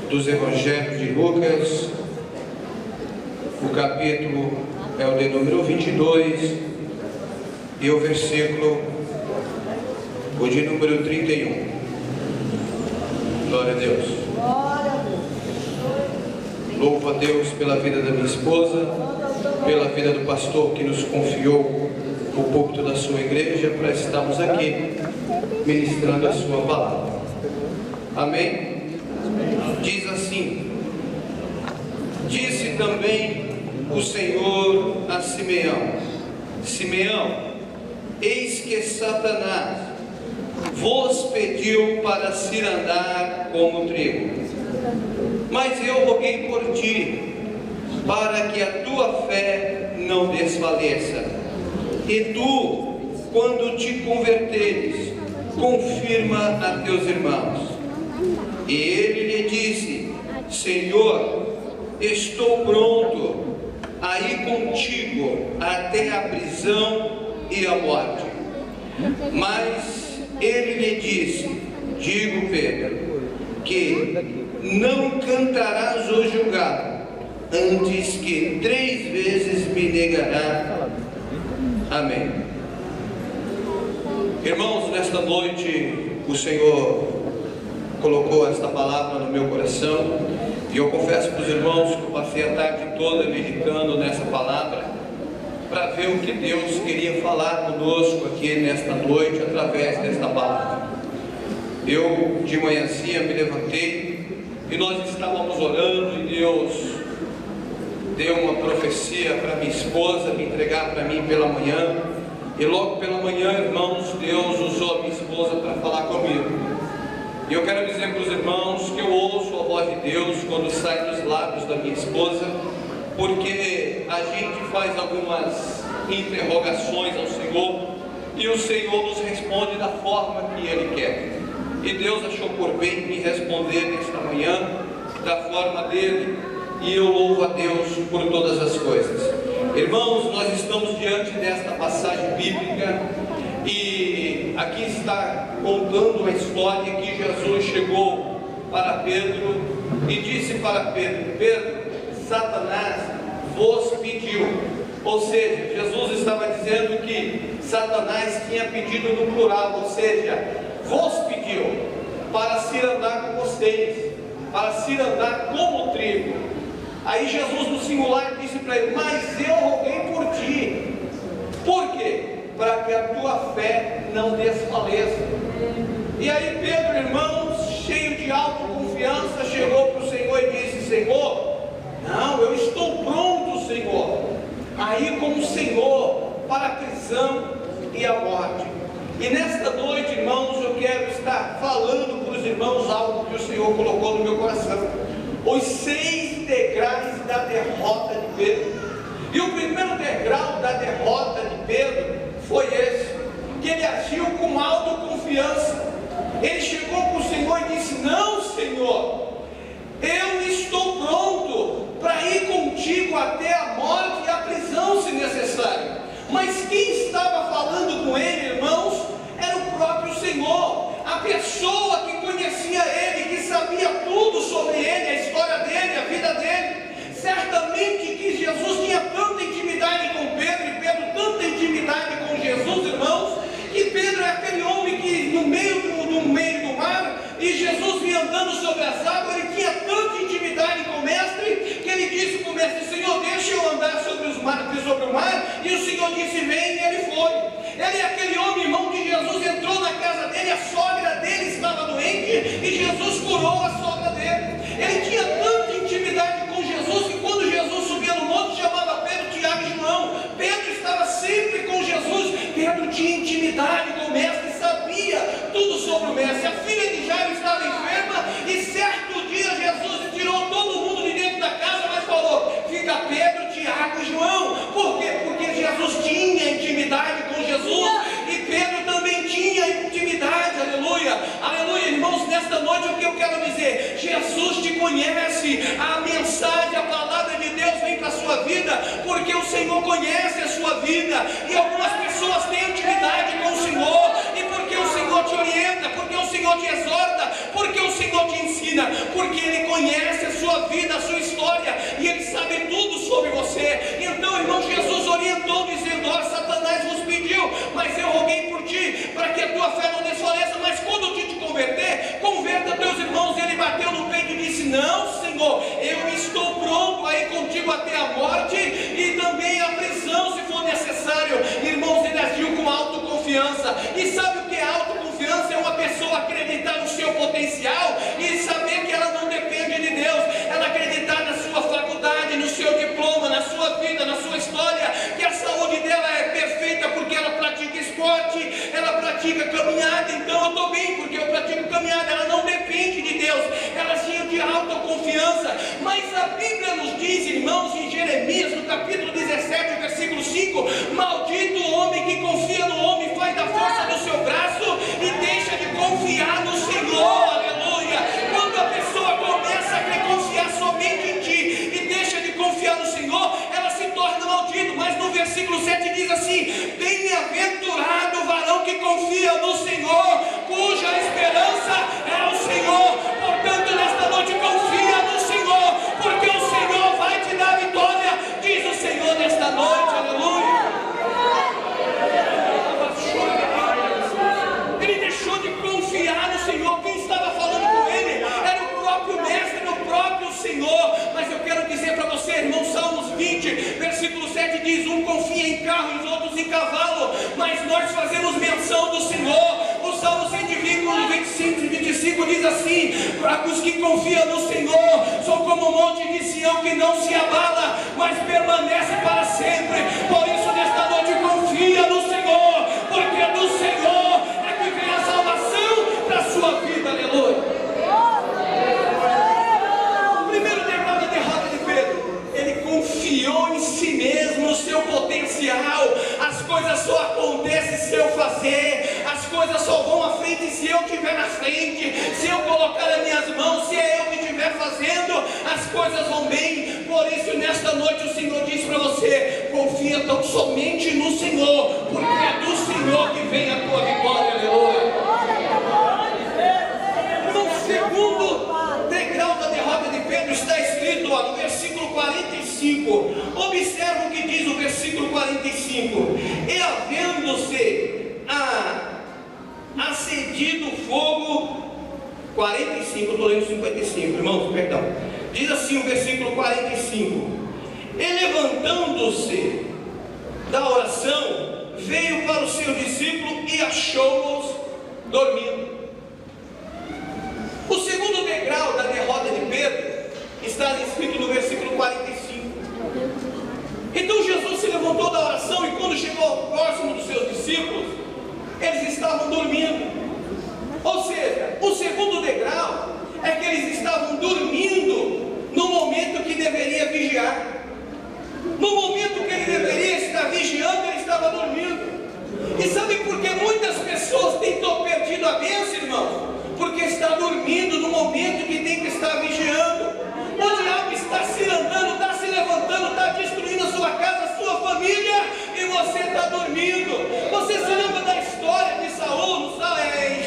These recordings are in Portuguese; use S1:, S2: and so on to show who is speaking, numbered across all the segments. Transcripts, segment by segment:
S1: dos Evangelhos de Lucas. O capítulo é o de número 22 e o versículo o de número 31. Glória a Deus. Louvo a Deus pela vida da minha esposa, pela vida do pastor que nos confiou o púlpito da sua igreja para estarmos aqui ministrando a sua palavra. Amém? Diz assim: disse também o Senhor a Simeão: Simeão, eis que Satanás vos pediu para cirandar como trigo, mas eu roguei por ti, para que a tua fé não desfaleça. E tu, quando te converteres, confirma a teus irmãos. E ele lhe disse: Senhor, estou pronto a ir contigo até a prisão e a morte. Mas ele lhe disse: digo, Pedro, que não cantarás o julgado, antes que 3 vezes me negará. Amém. Irmãos, nesta noite o Senhor colocou esta palavra no meu coração, e eu confesso para os irmãos que eu passei a tarde toda meditando nessa palavra, para ver o que Deus queria falar conosco aqui nesta noite, através desta palavra. Eu de manhãzinha me levantei, e nós estávamos orando, e Deus deu uma profecia para minha esposa me entregar para mim pela manhã, e logo pela manhã, irmãos, Deus usou a minha esposa para falar comigo. E eu quero dizer para os irmãos que eu ouço a voz de Deus quando sai dos lábios da minha esposa, porque a gente faz algumas interrogações ao Senhor, e o Senhor nos responde da forma que Ele quer. E Deus achou por bem me responder nesta manhã da forma dele, e eu louvo a Deus por todas as coisas. Irmãos, nós estamos diante desta passagem bíblica, e aqui está contando uma história que Jesus chegou para Pedro e disse para Pedro: Pedro, Satanás vos pediu. Ou seja, Jesus estava dizendo que Satanás tinha pedido no plural, ou seja, vos pediu para cirandar com vocês, para cirandar como trigo. Aí Jesus no singular disse para ele: mas eu roguei por ti. Por quê? Para que a tua fé não desfaleça. E aí Pedro, irmãos, cheio de autoconfiança, chegou para o Senhor e disse: Senhor, não, eu estou pronto, Senhor, a ir com o Senhor para a prisão e a morte. E nesta noite, irmãos, eu quero estar falando para os irmãos algo que o Senhor colocou no meu coração: os 6 degraus da derrota de Pedro. E o primeiro degrau da derrota de Pedro foi esse, que ele agiu com autoconfiança. Ele chegou para o Senhor e disse: não, Senhor, eu estou pronto para ir contigo até a morte e a prisão, se necessário. Mas quem estava falando com ele, irmãos, era o próprio Senhor, a pessoa que conhecia ele, que sabia tudo sobre ele, a história dele, a vida dele. Certamente que Jesus tinha tanta intimidade com Pedro, e Pedro tanta intimidade com Jesus, irmãos, que Pedro é aquele homem que no meio do mar, e Jesus vinha andando sobre as águas, ele tinha tanta intimidade com o mestre, que ele disse para o mestre: Senhor, deixa eu andar sobre o mar, e o Senhor disse: vem, e ele foi. Ele é aquele homem, irmão, que Jesus entrou na casa dele, a sogra dele estava doente, e Jesus curou a sogra dele. Ele tinha tanta intimidade com Jesus, que quando Jesus subia no monte, chamava Pedro, Tiago e João. Pedro estava sempre com Jesus. Pedro tinha intimidade com o mestre, sabia tudo sobre o mestre. A filha de Jairo estava enferma, e certo dia Jesus tirou todo mundo de dentro da casa, mas falou: fica Pedro, Tiago e João. Por quê? Porque Jesus tinha intimidade com Jesus, e Pedro também tinha intimidade. Aleluia, aleluia. Irmãos, nesta noite o que eu quero dizer: Jesus te conhece. A mensagem, a palavra de Deus vem para a sua vida, porque o Senhor conhece a sua vida, e algumas pessoas têm intimidade com o Senhor, e porque o Senhor te orienta, alerta, porque o Senhor te exorta, porque o Senhor te ensina, porque Ele conhece a sua vida, a sua história, e Ele sabe tudo sobre você. Então, irmão, Jesus orientou dizendo: ó, Satanás vos pediu, mas eu roguei por ti, para que a tua fé não desfaleça, mas quando te converter, converta teus irmãos. Ele bateu no peito e disse: não, Senhor, eu estou pronto a ir contigo até a morte e também a prisão, se for necessário. Irmãos, ele agiu com autoconfiança. E sabe o que é autoconfiança? É uma pessoa acreditar no seu potencial e saber que ela não depende de Deus, ela acreditar na sua faculdade, no seu diploma, na sua vida, na sua história, que a saúde dela é perfeita porque ela pratica esporte, ela pratica caminhada. Então eu estou bem porque eu pratico caminhada. Ela não depende de Deus, ela agia de autoconfiança. Mas a Bíblia nos diz, irmãos, em Jeremias, no capítulo 17, versículo 5: maldito o homem que confia no homem, faz da força do seu braço e deixa de confiar no Senhor. Aleluia! Quando a pessoa começa a confiar somente em ti e deixa de confiar no Senhor, ela se torna maldito. Mas no versículo 7 diz assim: bem-aventurado o varão que confia no Senhor, cuja esperança é o Senhor. Portanto, nesta noite, confia no Senhor, porque o Senhor vai te dar vitória, diz o Senhor nesta noite. Aleluia! Ele deixou de confiar no Senhor. Quem estava falando com ele era o próprio Mestre, o próprio Senhor. Mas eu quero dizer para você, irmão, Salmos 20, versículo 7 diz: um confia em carro e os outros em cavalo, mas nós fazemos menção do Senhor. O Salmo 125 e 25 diz assim: para os que confiam no Senhor, são como o monte de Sião que não se abala, mas permanece para sempre. Por isso, nesta noite, confia no Senhor, porque do Senhor é que vem a salvação para a sua vida. Aleluia! O primeiro degrau da derrota de Pedro: ele confiou em si mesmo, no seu potencial. As coisas só acontecem se eu fazer, as coisas só vão à frente se eu estiver na frente, se eu colocar as minhas mãos, se é eu que estiver fazendo, as coisas vão bem. Por isso, nesta noite, o Senhor diz para você: confia tão somente no Senhor, porque é do Senhor que vem a tua vitória. Aleluia! No segundo degrau da derrota de Pedro está escrito, ó, no versículo 45. Observa o que diz o versículo 45: e havendo-se acedido o fogo. 45, eu estou lendo 55, irmãos, perdão. Diz assim o versículo 45: e levantando-se da oração, veio para os seus discípulos e achou-os dormindo. O segundo degrau da derrota de Pedro está escrito no versículo 45. Então Jesus se levantou da oração, e quando chegou próximo dos seus discípulos, eles estavam dormindo. Ou seja, o segundo degrau é que eles estavam dormindo no momento que deveria vigiar. No momento que ele deveria estar vigiando, ele estava dormindo. E sabe por que muitas pessoas têm perdido a bênção, irmãos? Porque está dormindo no momento que tem que estar vigiando. O diabo está se andando, está se levantando, está destruindo a sua casa, a sua família, e você está dormindo. Você se lembra da história de Saul,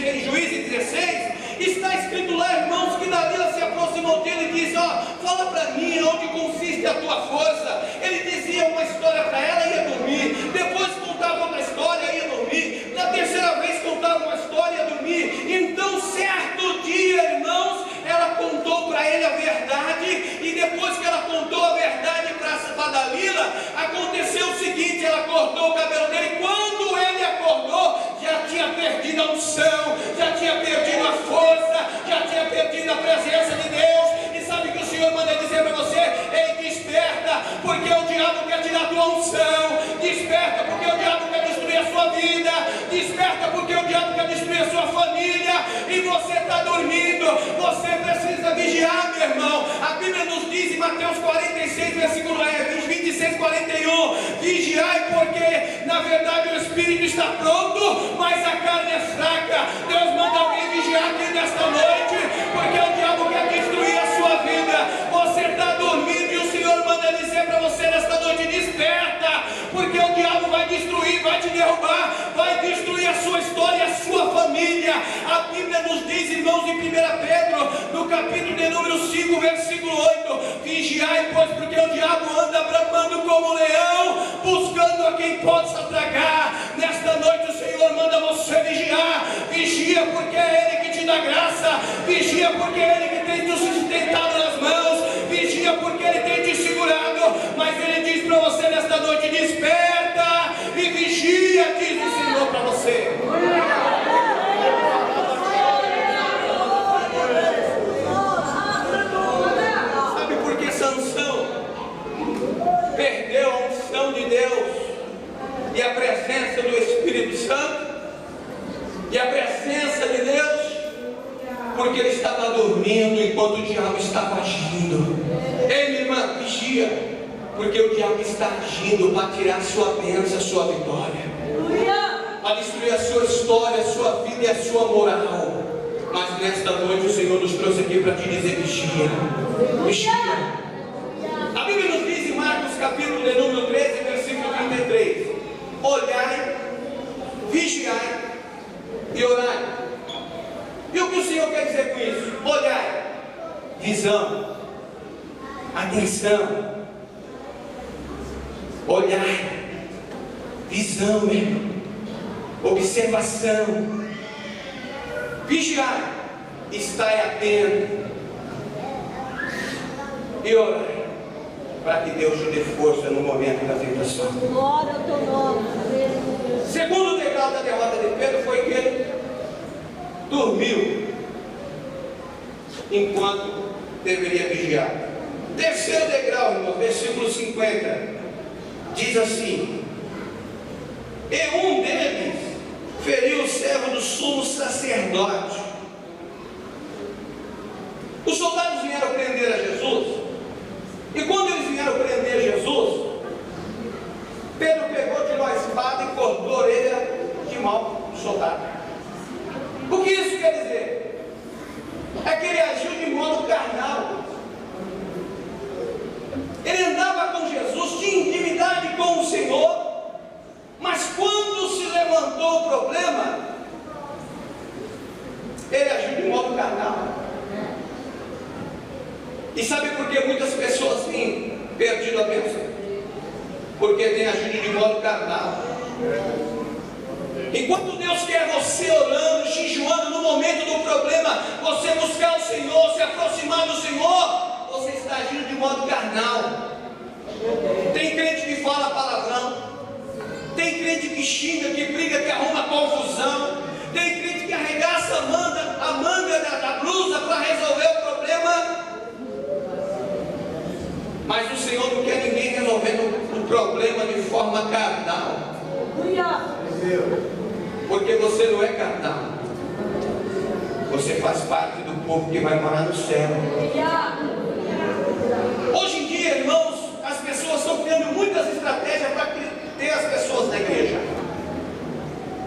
S1: em Juízes 16? Está escrito lá, irmãos, que Dalila se aproximou dele e disse: ó, fala para mim onde consiste a tua força. Ele dizia uma história para ela e ia dormir. Depois contava outra história e ia dormir. Na terceira vez contava uma história e ia dormir. Então, certo dia, irmãos, ela contou para ele a verdade. E depois que ela contou a verdade para Dalila, aconteceu o seguinte: ela cortou o cabelo dele. Quando ele acordou, já tinha perdido a unção, já tinha perdido a força, já tinha perdido a presença de Deus. E sabe o que o Senhor manda dizer para você? Ei, desperta, porque o diabo quer tirar a tua unção. Desperta, porque o diabo quer destruir a sua vida. Desperta, porque o diabo quer destruir a sua família. E você está dormindo. Você precisa vigiar, meu irmão. A Bíblia nos diz em Mateus 46, versículo 26, 41: vigiai, porque na verdade o Espírito está pronto, mas a carne é fraca. Deus manda alguém vigiar aqui nesta noite, porque o diabo quer destruir a sua vida. Você está dormindo e o Senhor manda dizer para você nesta noite: desperta, porque o diabo vai destruir, vai te derrubar, vai destruir a sua história, a sua família. A Bíblia nos diz, irmãos, em 1 Pedro, no capítulo de número 5, versículo 8: vigiai, pois, porque o diabo anda bramando como leão, buscando a quem possa tragar. Nesta noite o Senhor manda você vigiar. Vigia, porque é Ele que te dá graça. Vigia, porque é Ele que tem te sustentado nas mãos. Vigia, porque Ele tem te segurado. Mas Ele diz para você nesta noite: desperta e vigia, diz o Senhor para você. Sabe por que Sansão perdeu a unção de Deus e a presença do Espírito Santo e a presença de Deus? Porque ele estava dormindo enquanto o diabo estava agindo. Ei, minha irmã, vigia, porque o diabo está agindo para tirar a sua bênção, a sua vitória, para destruir a sua história, a sua vida e a sua moral. Mas nesta noite o Senhor nos trouxe aqui para te dizer: vigia, vigia. A Bíblia nos diz em Marcos capítulo de número 13, versículo 33: olhai, vigiai e orai. E o que o Senhor quer dizer com isso? Olhai, visão, atenção. Olhai, visão, meu irmão, observação. Vigiai, estai atento e orai, para que Deus te dê força no momento da tentação.
S2: Glória ao teu nome.
S1: Segundo degrau da derrota de Pedro foi que ele dormiu enquanto deveria vigiar. Terceiro degrau, irmão, versículo 50, diz assim: e um deles feriu o servo do sumo sacerdote. Os soldados vieram prender a Jesus, e quando eles vieram prender Jesus, Pedro pegou, tirou a espada e cortou a orelha de mau soldado. O que isso quer dizer? É que ele agiu de modo carnal. Ele andava com Jesus, tinha intimidade com o Senhor, mas quando se levantou o problema, ele agiu de modo carnal. E sabe por que muitas pessoas têm perdido a bênção? Porque têm agido de modo carnal. Enquanto Deus quer você orando, jejuando no momento do problema, você buscar o Senhor, se aproximar do Senhor, você está agindo de modo carnal. Tem crente que fala palavrão, tem crente que xinga, que briga, que arruma confusão, tem crente que arregaça a manga da blusa para resolver o problema. Mas o Senhor não quer ninguém resolvendo o problema de forma carnal. Porque você não é carnal. Você faz parte do povo que vai morar no céu. Hoje em dia, irmãos, as pessoas estão criando muitas estratégias para ter as pessoas na igreja.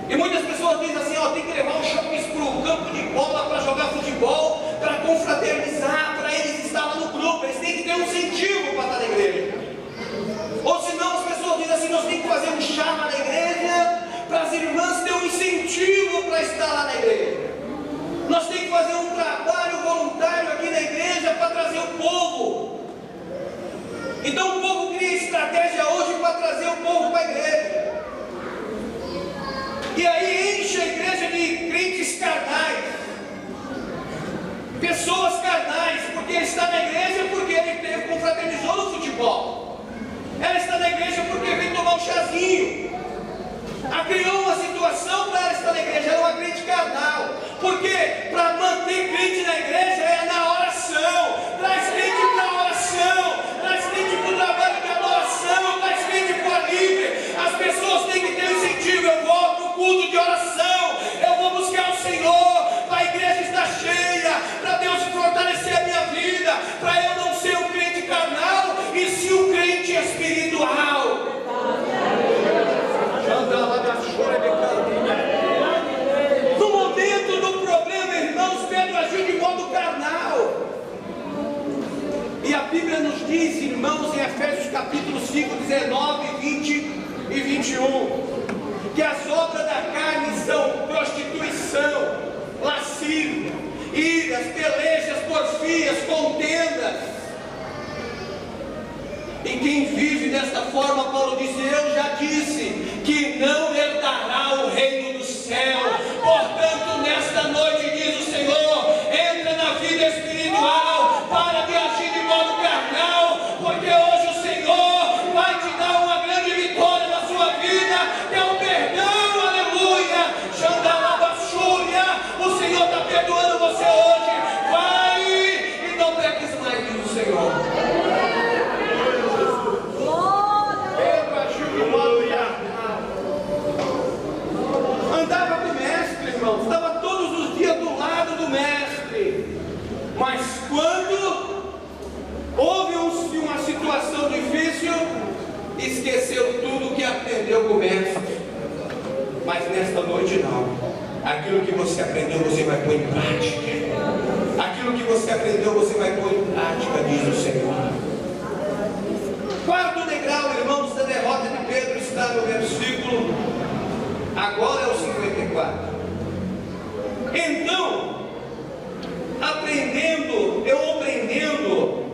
S1: E muitas pessoas dizem assim: ó, tem que levar os jovens para o campo de bola para jogar futebol, para confraternizar, para eles estar lá no grupo. Eles têm que ter um incentivo para estar na igreja. Ou senão as pessoas dizem assim: nós temos que fazer um chama na igreja para as irmãs terem um incentivo para estar lá na igreja. Nós temos que fazer um trabalho voluntário aqui na igreja para trazer o povo. Então o povo cria estratégia hoje para trazer o povo para a igreja. E aí enche a igreja de crentes carnais, pessoas carnais, porque ele está na igreja porque ele confraternizou no futebol. Ela está na igreja porque veio tomar um chazinho. Criou uma situação para ela estar na igreja. Ela é uma crente carnal. Porque para manter crente na igreja é na oração. Traz crente para a oração, traz crente para o trabalho de adoração, traz crente para o livre. As pessoas têm que ter um incentivo. Eu vou para o culto de oração, eu vou buscar o Senhor, a igreja está cheia, para Deus fortalecer a minha vida, para eu não ser um crente carnal, e sim um crente espiritual. No momento do problema, irmãos, Pedro agiu de modo carnal. E a Bíblia nos diz, irmãos, em Efésios capítulo 5, 19, 20 e 21, que as obras da carne são prostituição, lascívia, iras, pelejas, porfias, contendas. E quem vive desta forma, Paulo disse, eu já disse, que não herdará o reino do céu. Portanto, nesta noite, diz o Senhor, entra na vida espiritual, para de agir de modo carnal, porque hoje o Senhor vai te dar uma grande vitória na sua vida, que é o perdão, aleluia. Xandalabachúria, o Senhor está perdoando você hoje. Vai e não peques mais, diz o Senhor. Andava com o mestre, irmãos, estava todos os dias do lado do mestre, mas quando houve uma situação difícil, esqueceu tudo que aprendeu com o mestre. Mas nesta noite não, aquilo que você aprendeu você vai pôr em prática, aquilo que você aprendeu você vai pôr em prática, diz o Senhor. Quarto degrau, irmãos, da derrota de Pedro está no versículo, agora é o 54. Então, aprendendo,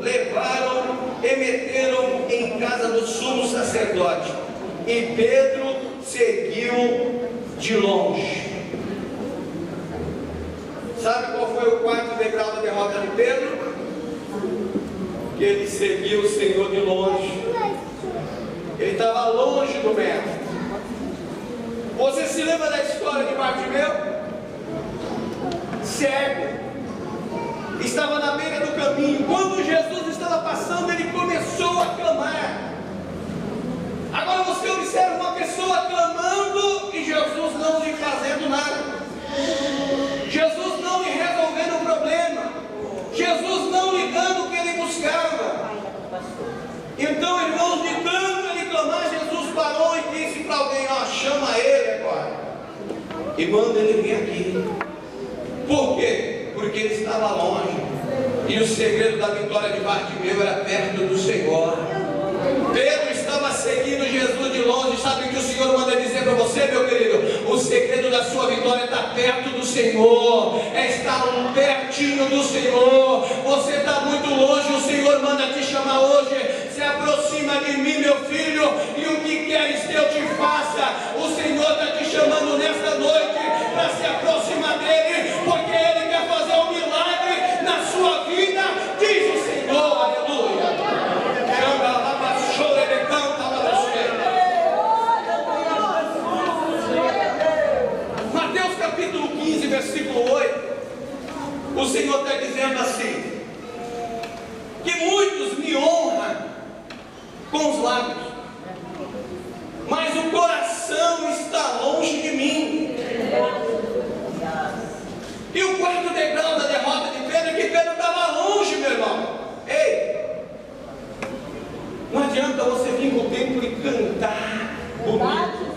S1: levaram e meteram em casa do sumo sacerdote, e Pedro seguiu de longe. Sabe qual foi o quarto degrau da derrota de Pedro? Que ele seguiu o Senhor de longe. Ele estava longe do mestre. Você se lembra da história de Bartimeu? Cego, estava na beira do caminho. Quando Jesus estava passando, ele começou a clamar. Agora você observa uma pessoa clamando e Jesus não lhe fazendo nada, Jesus não lhe resolvendo o problema, Jesus não lhe dando o que ele buscava. Então, irmãos, de tanto ele clamar, Jesus parou e disse para alguém: ó, chama ele agora e manda ele vir aqui. Por quê? Porque ele estava longe, e o segredo da vitória de Bartimeu era perto do Senhor. Pedro estava seguindo Jesus de longe. Sabe o que o Senhor manda dizer para você, meu querido? O segredo da sua vitória está perto do Senhor, está pertinho do Senhor. Você está muito longe, o Senhor manda te chamar hoje. Se aproxima de mim, meu filho, e o que queres que eu te faça? O Senhor está te chamando nesta noite para se aproximar dele, porque ele quer fazer um milagre na sua vida, diz o Senhor, aleluia. Mateus capítulo 15, versículo 8, o Senhor está dizendo assim: que muitos me honram com os lábios, mas o coração está longe de mim. E o quarto degrau da derrota de Pedro é que Pedro estava longe, meu irmão. Ei, não adianta você vir para o templo e cantar bonito.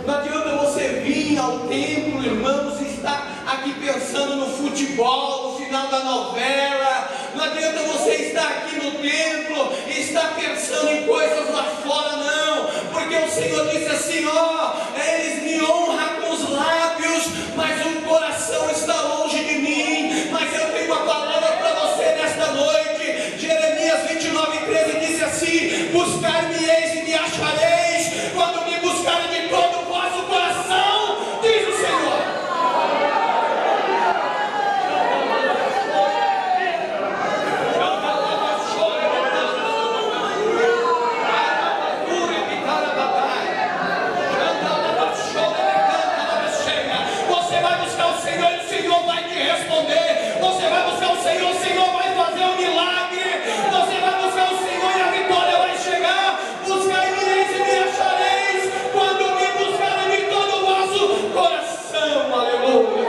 S1: Não adianta você vir ao templo, irmãos, e estar aqui pensando no futebol, no final da novela. Não adianta você estar aqui no templo e estar pensando em coisas lá fora, não. Porque o Senhor disse assim, ó, eles me honram com os lábios, mas o coração está longe de mim. Mas eu tenho uma palavra para você nesta noite. Jeremias 29:13 disse assim: buscar-me-eis e me achareis, quando me buscarem de todo o vosso coração, diz o Senhor. Você vai buscar o Senhor e o Senhor vai te responder. Você vai buscar o Senhor vai fazer um milagre. Você vai buscar o Senhor e a vitória vai chegar. Buscar-me-eis e me achareis, quando me buscarem de todo o vosso coração. Aleluia.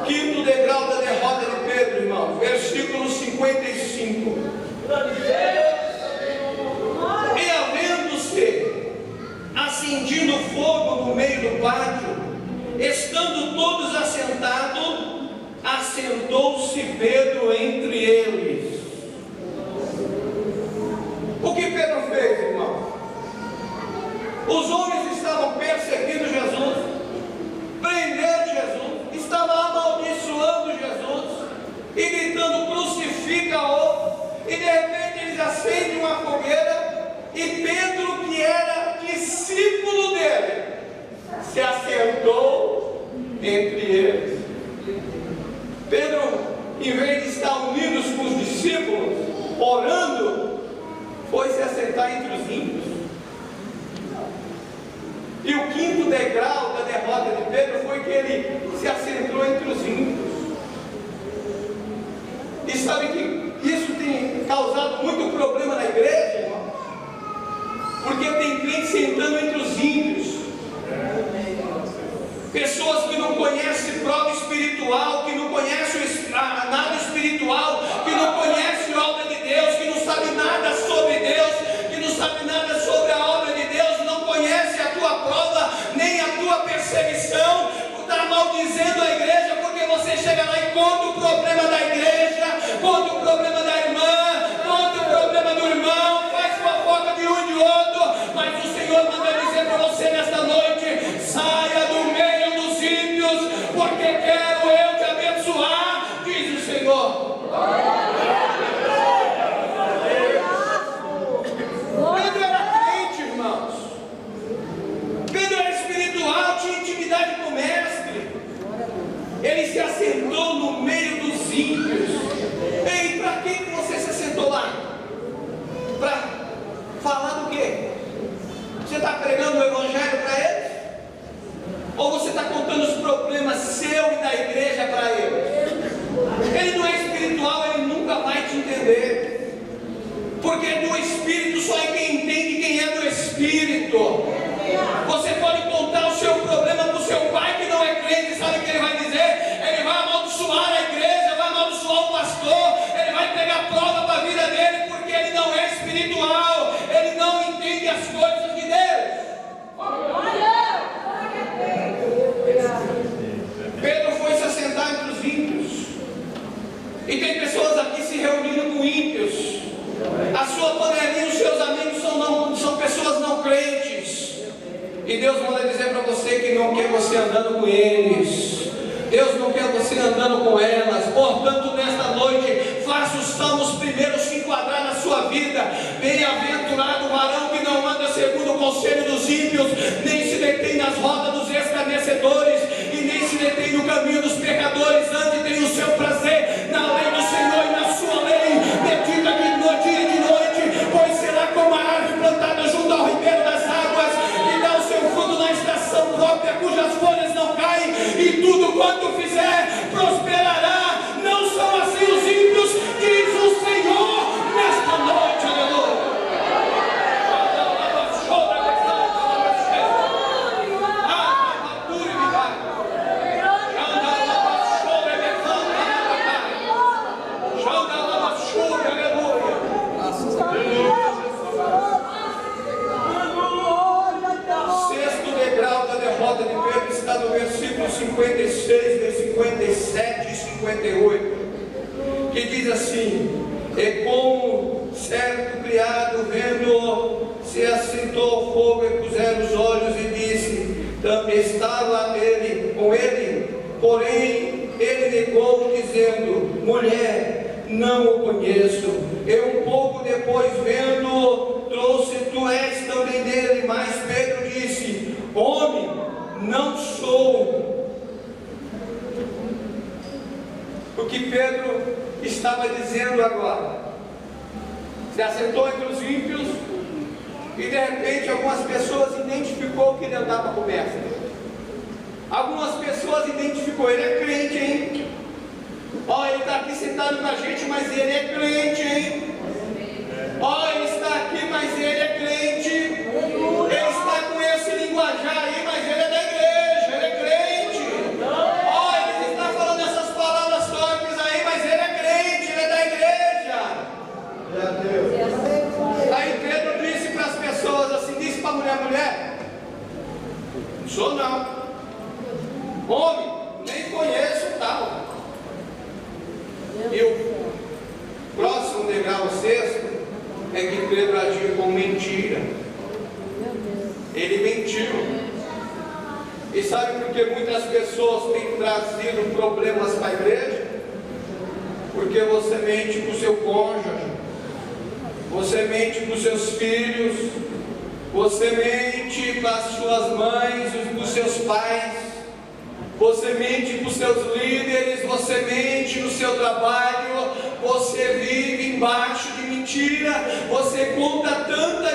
S1: Quinto degrau da derrota de Pedro, irmão, versículo 55. E havendo-se acendido fogo no meio do pátio, estando todos assentados, assentou-se Pedro entre eles. assentar entre os ímpios. E o quinto degrau da derrota de Pedro foi que ele se assentou entre os ímpios. E sabe que isso tem causado muito problema na igreja, irmão? Porque tem crente sentando entre os ímpios. Pessoas que não conhecem prova espiritual, que não conhecem nada espiritual, que não conhecem a obra de Deus, que não sabem nada sobre Deus, que não sabem nada sobre a obra de Deus, não conhecem a tua prova, nem a tua perseguição, está maldizendo a igreja, porque você chega lá e conta o problema da igreja, conta o problema da irmã, conta o problema do irmão, faz fofoca de um e de outro, mas o Senhor manda dizer para você nesta noite: saia do meio dos ímpios, porque quero eu te abençoar, diz o Senhor. Pedro era crente, irmãos. Pedro era espiritual, tinha intimidade com o mestre. Ele se assentou no meio dos ímpios. Ei, para que você se assentou lá? Para falar do quê? Você está pregando o evangelho para eles? Ou você está contando os problemas seu e da igreja para eles? Ele não é espiritual, ele nunca vai te entender. Porque do Espírito só é quem entende quem é do Espírito. Você pode contar o seu problema para o seu pai que não é crente, sabe o que ele vai dizer? Ele vai amaldiçoar a igreja, vai amaldiçoar o pastor, ele vai pegar prova para a vida dele, porque ele não é espiritual, ele não entende as coisas de Deus. Pedro foi se assentar entre os ímpios. E tem pessoas aqui se reunindo com ímpios. A sua panelinha, os seus amigos são pessoas não crentes. E Deus manda dizer para você que não quer você andando com eles. Deus não quer você andando com elas. Portanto, nesta noite, faça os salmos primeiros se enquadrar na sua vida. Bem-aventurado o varão que não anda segundo o conselho dos ímpios, nem se detém nas rodas dos escarnecedores, e nem se detém no caminho dos pecadores. Ande, tem o seu prazer na lei do Senhor, e na sua lei medita de dia e de noite, pois será como a árvore plantada junto ao ribeiro das águas, que dá o seu fruto na estação própria, cujas folhas não caem, e tudo quanto fizer prosperará. Não são assim os ímpios, diz o Senhor nesta noite. Aleluia. No versículo 56, de 57 e 58, que diz assim: e como certo criado, vendo, se assentou ao fogo e puseram os olhos, e disse: também estava ele com ele, porém ele negou, dizendo: mulher, não o conheço. E um pouco depois, vendo, trouxe: tu és também dele. Mas Pedro disse: homem, não sou. O que Pedro estava dizendo agora? Se assentou entre os ímpios, e de repente algumas pessoas identificou que ele andava com o mestre. Algumas pessoas identificou: ele é crente, hein? Ó, ele está aqui sentado com a gente, mas ele é crente, hein? Ó, ele está aqui, mas ele é crente. Ele está com esse linguajar aí, mas ele é da igreja, ele é crente. Ó, ele está falando essas palavras torpes aí, mas ele é crente, ele é da igreja. Aí Pedro disse para as pessoas assim, disse para a mulher: não sou não. Homem, nem conheço tal. E o próximo degrau, o sexto, é que Pedro agiu com mentira. Ele mentiu. E sabe por que muitas pessoas têm trazido problemas para a igreja? Porque você mente para o seu cônjuge, você mente para os seus filhos, você mente para as suas mães, para os seus pais, você mente para os seus líderes, você mente no seu trabalho, você vive embaixo de mentira, você conta tanta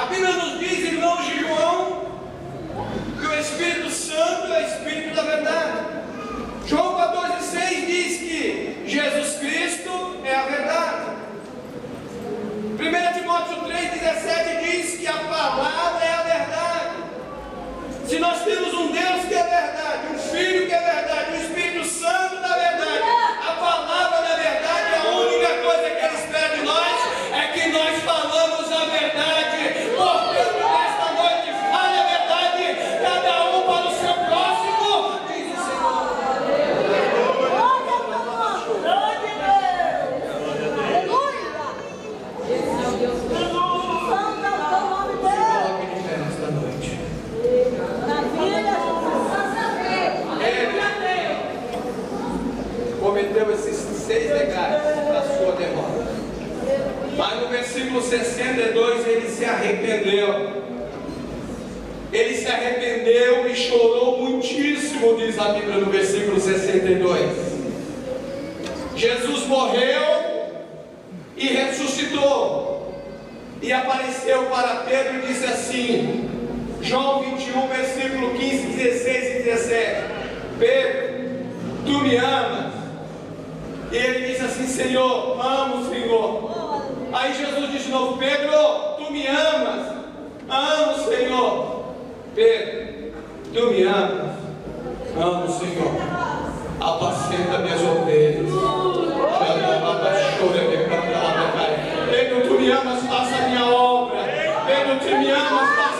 S1: A Bíblia nos diz, irmãos de João, que o Espírito Santo é o Espírito da verdade. João 14,6 diz que Jesus Cristo é a verdade. 1 Timóteo 3,17 diz que a palavra é a verdade. Se nós temos um Deus que é verdade, um Filho que é verdade, um Espírito Santo da verdade, a palavra da verdade, a única coisa que Ele espera de nós é que nós falamos a verdade. Portanto, nesta noite, fale a verdade, cada um para o seu próximo, diz o Senhor. Cometeu esses 6 degraus da sua derrota. Mas no versículo 62 ele se arrependeu. Ele se arrependeu e chorou muitíssimo, diz a Bíblia no versículo 62. Jesus morreu e ressuscitou. E apareceu para Pedro e disse assim, João 21, versículo 15, 16 e 17. Pedro, tu me amas? E ele disse assim, Senhor, amo, Senhor. Aí Jesus disse de novo, Pedro, tu me amas? Amo, Senhor. Pedro, tu me amas? Amo, Senhor. Apacenta minhas ovelhas. Pedro, tu me amas? Faça a minha obra. Pedro, tu me amas?